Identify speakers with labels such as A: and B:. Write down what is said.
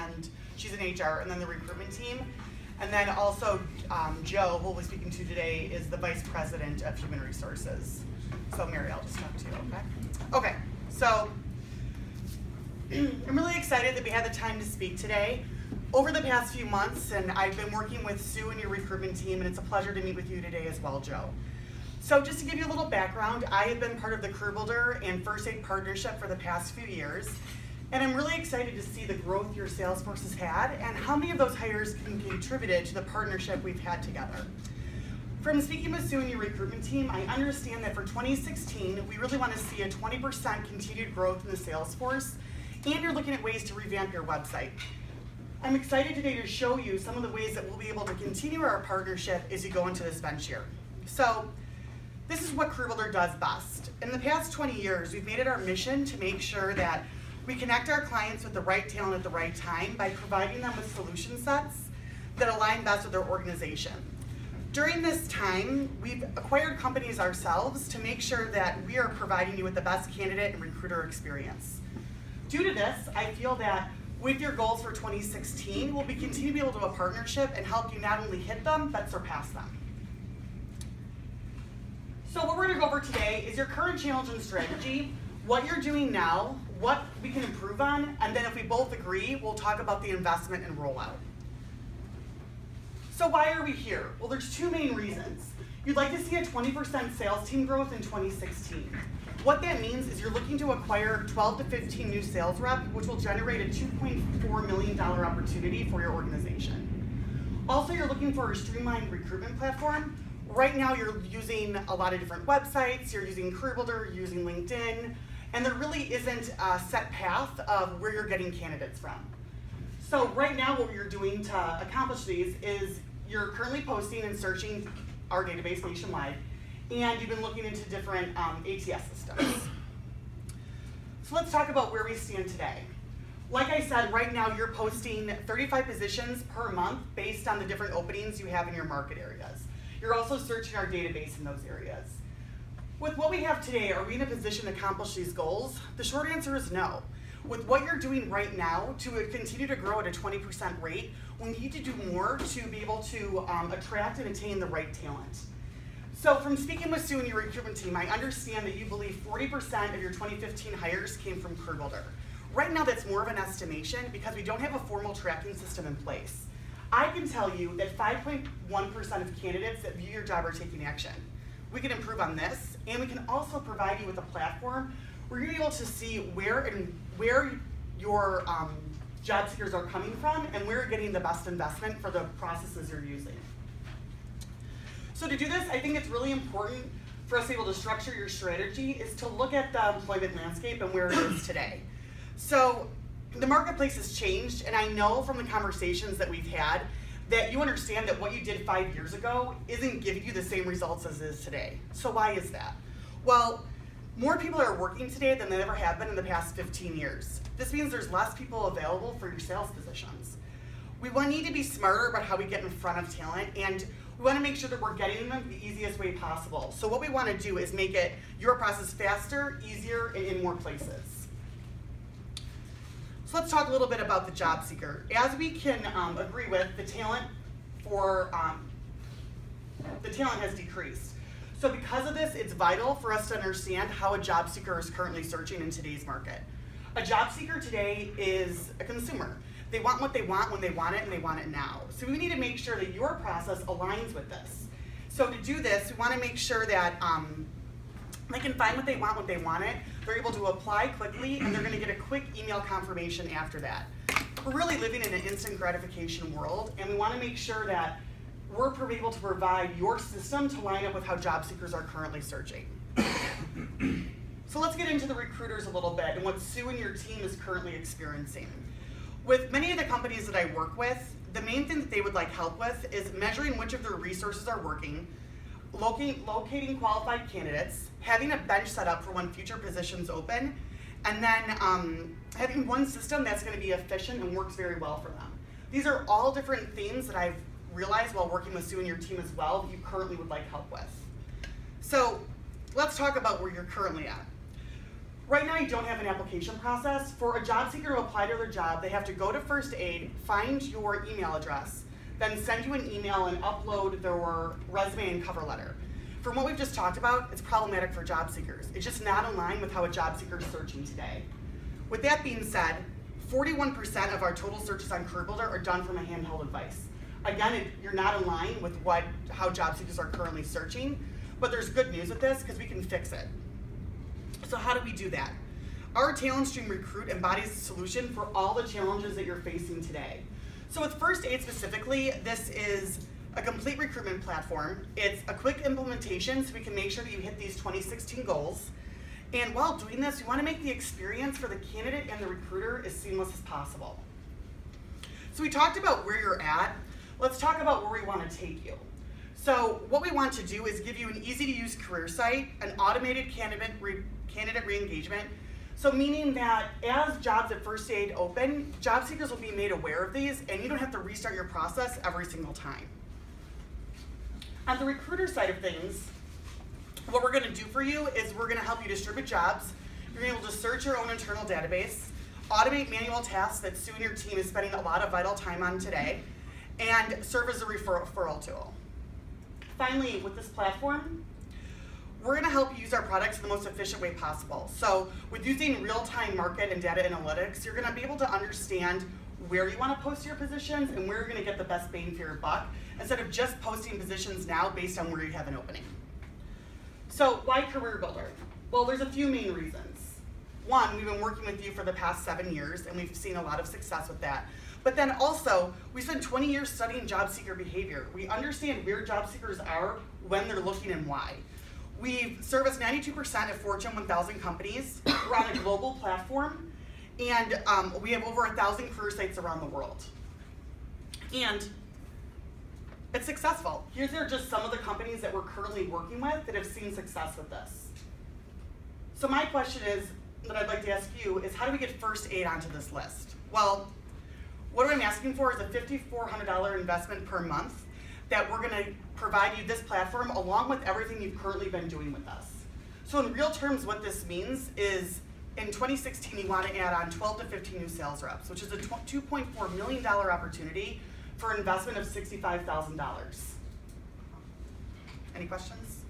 A: and she's in HR, and then the recruitment team. And then also Joe, who we'll be speaking to today, is the Vice President of Human Resources. So Mary, I'll just talk to you, okay? Okay, so I'm really excited that we had the time to speak today. Over the past few months, and I've been working with Sue and your recruitment team, and it's a pleasure to meet with you today as well, Joe. So just to give you a little background, I have been part of the Career Builder and First Aid Partnership for the past few years, and I'm really excited to see the growth your sales force has had and how many of those hires can be contributed to the partnership we've had together. From speaking with Sue and your recruitment team, I understand that for 2016, we really want to see a 20% continued growth in the sales force, and you're looking at ways to revamp your website. I'm excited today to show you some of the ways that we'll be able to continue our partnership as you go into this venture. So, this is what Career Builder does best. In the past 20 years, we've made it our mission to make sure that we connect our clients with the right talent at the right time by providing them with solution sets that align best with their organization. During this time, we've acquired companies ourselves to make sure that we are providing you with the best candidate and recruiter experience. Due to this, I feel that with your goals for 2016, we'll continue to be able to do a partnership and help you not only hit them, but surpass them. So what we're gonna go over today is your current challenge and strategy, what you're doing now, what we can improve on, and then if we both agree, we'll talk about the investment and rollout. So why are we here? Well, there's two main reasons. You'd like to see a 20% sales team growth in 2016. What that means is you're looking to acquire 12 to 15 new sales reps, which will generate a $2.4 million opportunity for your organization. Also, you're looking for a streamlined recruitment platform. Right now, you're using a lot of different websites, you're using Career Builder, you're using LinkedIn, and there really isn't a set path of where you're getting candidates from. So right now, what you're doing to accomplish these is you're currently posting and searching our database nationwide, and you've been looking into different ATS systems. So let's talk about where we stand today. Like I said, right now you're posting 35 positions per month based on the different openings you have in your market areas. You're also searching our database in those areas. With what we have today, are we in a position to accomplish these goals? The short answer is no. With what you're doing right now to continue to grow at a 20% rate, we need to do more to be able to attract and attain the right talent. So from speaking with Sue and your recruitment team, I understand that you believe 40% of your 2015 hires came from Career Builder. Right now that's more of an estimation because we don't have a formal tracking system in place. I can tell you that 5.1% of candidates that view your job are taking action. We can improve on this, and we can also provide you with a platform where you're able to see where your job seekers are coming from and where you're getting the best investment for the processes you're using. So to do this, I think it's really important for us to be able to structure your strategy is to look at the employment landscape and where it is today. So the marketplace has changed, and I know from the conversations that we've had that you understand that what you did 5 years ago isn't giving you the same results as it is today. So why is that? Well, more people are working today than they ever have been in the past 15 years. This means there's less people available for your sales positions. We need to be smarter about how we get in front of talent, and we want to make sure that we're getting them the easiest way possible. So what we want to do is make it your process faster, easier, and in more places. So let's talk a little bit about the job seeker. As we can agree with, the talent has decreased. So because of this, it's vital for us to understand how a job seeker is currently searching in today's market. A job seeker today is a consumer. They want what they want when they want it, and they want it now. So we need to make sure that your process aligns with this. So to do this, we want to make sure that they can find what they want when they want it. They're able to apply quickly, and they're going to get a quick email confirmation after that. We're really living in an instant gratification world, and we want to make sure that we're able to provide your system to line up with how job seekers are currently searching. So let's get into the recruiters a little bit and what Sue and your team is currently experiencing. With many of the companies that I work with, the main thing that they would like help with is measuring which of their resources are working, locating qualified candidates, having a bench set up for when future positions open, and then having one system that's going to be efficient and works very well for them. These are all different themes that I've realized while working with Sue and your team as well that you currently would like help with. So let's talk about where you're currently at. Right now, you don't have an application process. For a job seeker to apply to their job, they have to go to First Aid, find your email address, then send you an email and upload their resume and cover letter. From what we've just talked about, it's problematic for job seekers. It's just not in line with how a job seeker is searching today. With that being said, 41% of our total searches on CareerBuilder are done from a handheld device. Again, you're not in line with how job seekers are currently searching, but there's good news with this because we can fix it. So how do we do that? Our Talent Stream Recruit embodies the solution for all the challenges that you're facing today. So with First Aid specifically, this is a complete recruitment platform. It's a quick implementation so we can make sure that you hit these 2016 goals. And while doing this, we want to make the experience for the candidate and the recruiter as seamless as possible. So we talked about where you're at. Let's talk about where we want to take you. So what we want to do is give you an easy-to-use career site, an automated candidate re-engagement. So meaning that as jobs at First Aid open, job seekers will be made aware of these and you don't have to restart your process every single time. On the recruiter side of things, what we're going to do for you is we're going to help you distribute jobs. You're able to search your own internal database, automate manual tasks that Sue and your team is spending a lot of vital time on today, and serve as a referral tool. Finally, with this platform, we're going to help you use our products in the most efficient way possible. So with using real-time market and data analytics, you're going to be able to understand where you want to post your positions and where you're going to get the best bang for your buck, instead of just posting positions now based on where you have an opening. So why CareerBuilder? Well, there's a few main reasons. One, we've been working with you for the past 7 years and we've seen a lot of success with that. But then also, we spent 20 years studying job seeker behavior. We understand where job seekers are, when they're looking, and why. We service 92% of Fortune 1000 companies. We're on a global platform, and we have over 1,000 career sites around the world. And it's successful. Here are just some of the companies that we're currently working with that have seen success with this. So my question is, that I'd like to ask you, is how do we get First Aid onto this list? Well, what I'm asking for is a $5,400 investment per month that we're going to provide you this platform along with everything you've currently been doing with us. So in real terms, what this means is in 2016, you want to add on 12 to 15 new sales reps, which is a $2.4 million opportunity for an investment of $65,000. Any questions?